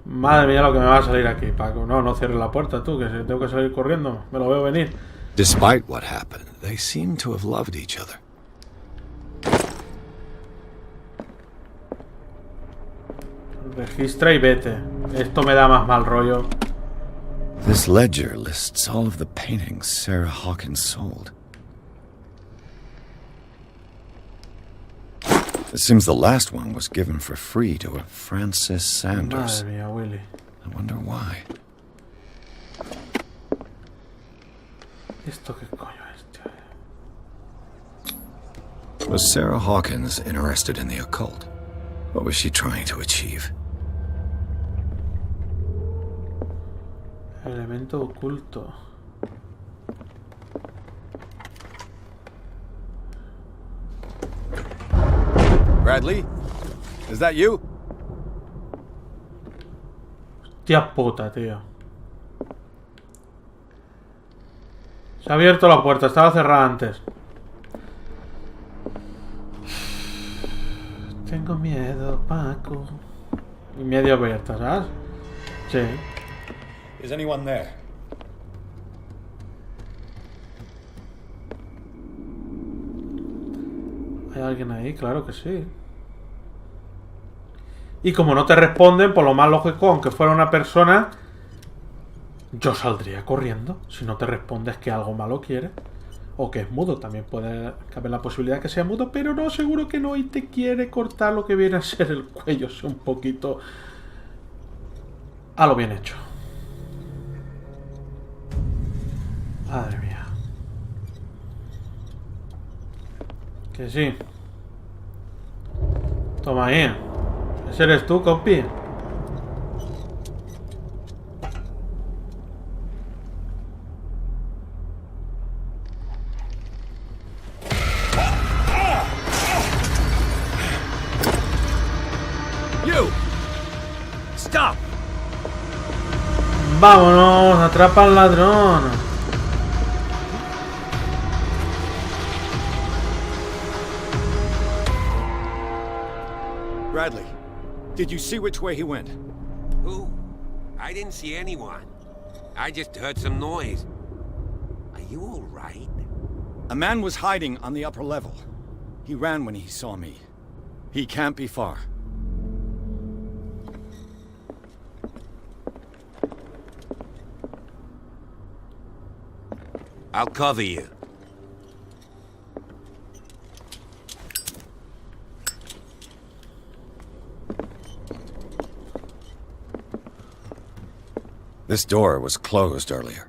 Madre mía lo que me va a salir aquí, Paco. No cierres la puerta tú, que tengo que salir corriendo. Me lo veo venir. Despite what happened, they seem to have loved each other. Registra y vete. Esto me da más mal rollo. This ledger lists all of the paintings Sarah Hawkins sold. It seems the last one was given for free to a Francis Sanders. Madre mía, Willy. I wonder why. ¿Esto qué coño es, tío? Was Sarah Hawkins interested in the occult? What was she trying to achieve? Elemento oculto. Bradley? Is that you? Hostia puta, tío. Se ha abierto la puerta, estaba cerrada antes. Tengo miedo, Paco. Y medio abierta, ¿sabes? Sí. Is anyone there? ¿Hay alguien ahí? Claro que sí. Y como no te responden, por lo más lógico, aunque fuera una persona, Yo saldría corriendo si no te respondes que algo malo quiere. O que es mudo. También puede caber la posibilidad que sea mudo, pero no, seguro que no. Y te quiere cortar lo que viene a ser el cuello. Es un poquito a lo bien hecho. Madre mía. Que sí. Toma ahí. ¿Ese eres tú, compi? Stop! ¡Vámonos! ¡Atrapa al ladrón! Bradley, did you see which way he went? Who? I didn't see anyone. I just heard some noise. Are you all right? A man was hiding on the upper level. He ran when he saw me. He can't be far. I'll cover you. This door was closed earlier.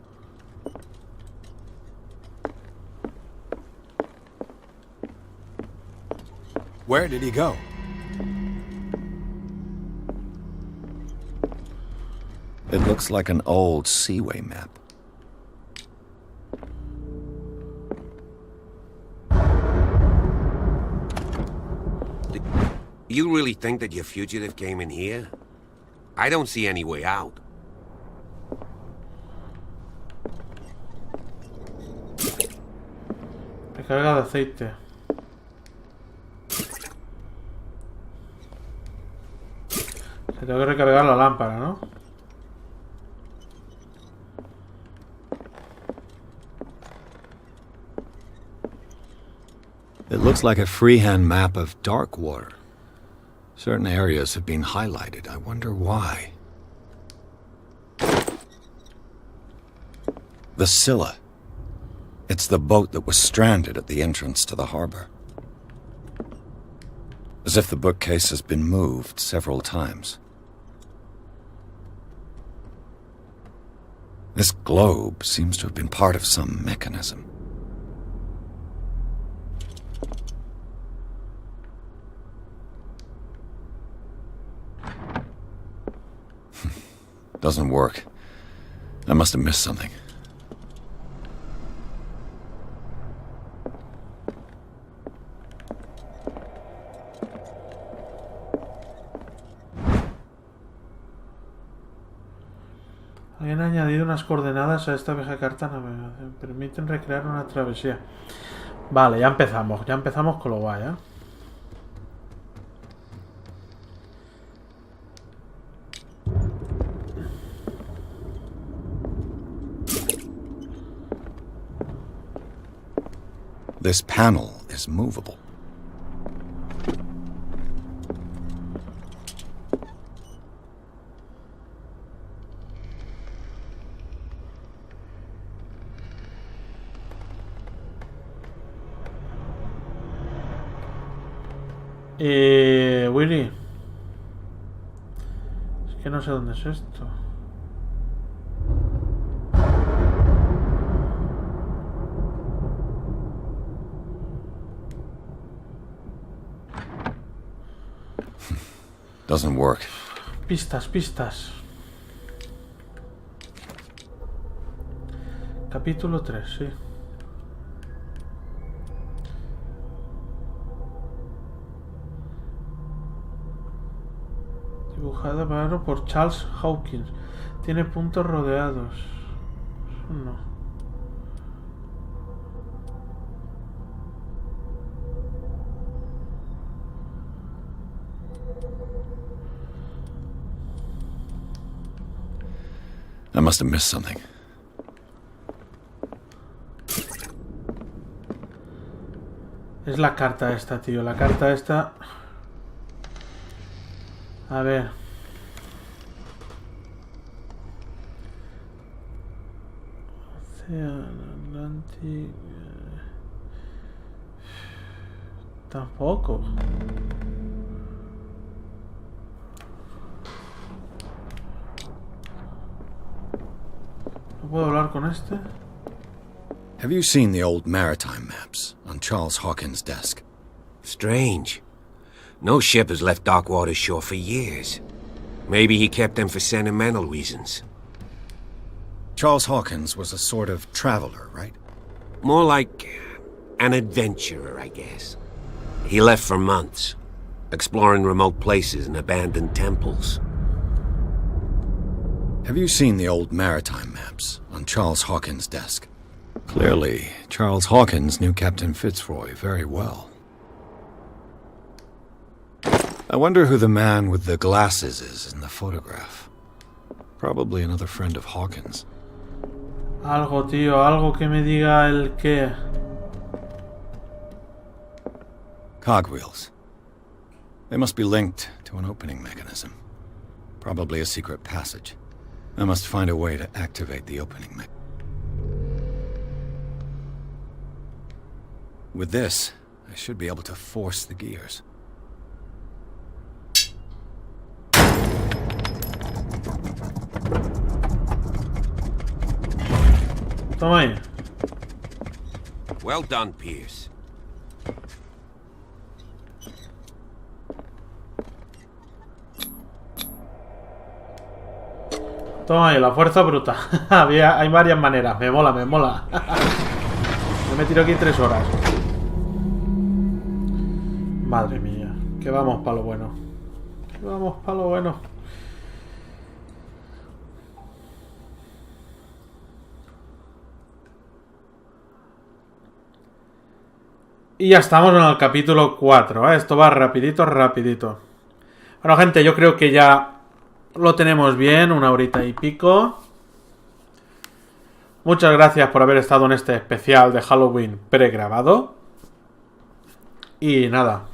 Where did he go? It looks like an old seaway map. You really think that your fugitive came in here? I don't see any way out. Recarga de aceite. Se tengo que recargar la lámpara, ¿no? It looks like a freehand map of dark water. Certain areas have been highlighted. I wonder why. The Scylla. It's the boat that was stranded at the entrance to the harbor. As if the bookcase has been moved several times. This globe seems to have been part of some mechanism. Doesn't work. I must have missed something. Habían añadido unas coordenadas a esta vieja carta navegación. Permiten recrear una travesía. Vale, ya empezamos con lo guay, ¿eh? This panel is movable. Willy. Es que no sé dónde es esto. Doesn't work. Pistas. Capítulo 3, sí. Dibujada por Charles Hawkins. Tiene puntos rodeados. No. I must have missed something. Es la carta esta, tío. La carta esta... A ver. Tampoco. ¿No puedo hablar con este? Have you seen the old maritime maps on Charles Hawkins' desk? Strange. No ship has left Darkwater's shore for years. Maybe he kept them for sentimental reasons. Charles Hawkins was a sort of traveler, right? More like an adventurer, I guess. He left for months, exploring remote places and abandoned temples. Have you seen the old maritime maps on Charles Hawkins' desk? Clearly, Charles Hawkins knew Captain Fitzroy very well. I wonder who the man with the glasses is in the photograph. Probably another friend of Hawkins. Algo, tío, algo que me diga el qué. Cogwheels. They must be linked to an opening mechanism. Probably a secret passage. I must find a way to activate the opening mechanism. With this, I should be able to force the gears. Toma ahí. Well done, Pierce. Toma ahí, la fuerza bruta. Hay varias maneras. Me mola, me mola. Me tiro aquí 3 horas. Madre mía. Que vamos para lo bueno. Que vamos para lo bueno. Y ya estamos en el capítulo 4, ¿eh? Esto va rapidito, rapidito. Bueno, gente, yo creo que ya lo tenemos bien, 1 horita y pico. Muchas gracias por haber estado en este especial de Halloween pregrabado. Y nada.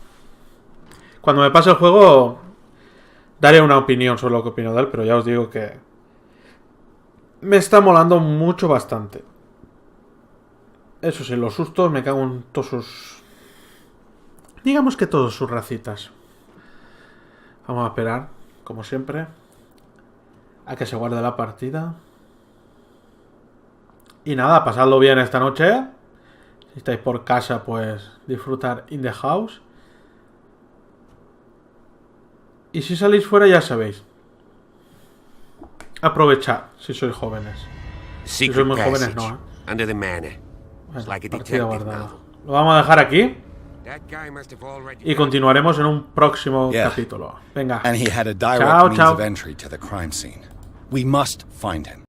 Cuando me pase el juego, daré una opinión sobre lo que opino de él, pero ya os digo que me está molando mucho bastante. Eso sí, los sustos me cago en todos sus... Digamos que todos sus racitas. Vamos a esperar, como siempre, a que se guarde la partida. Y nada, pasadlo bien esta noche. Si estáis por casa, pues disfrutar in the house. Y si salís fuera, ya sabéis. Aprovechad, si sois jóvenes. Si sois muy jóvenes, no, ¿eh? Under the manor. Bueno, partida guardada. Lo vamos a dejar aquí. Y continuaremos en un próximo capítulo. Venga. And he had a direct chao, means chao. of entry to the crime scene. We must find him.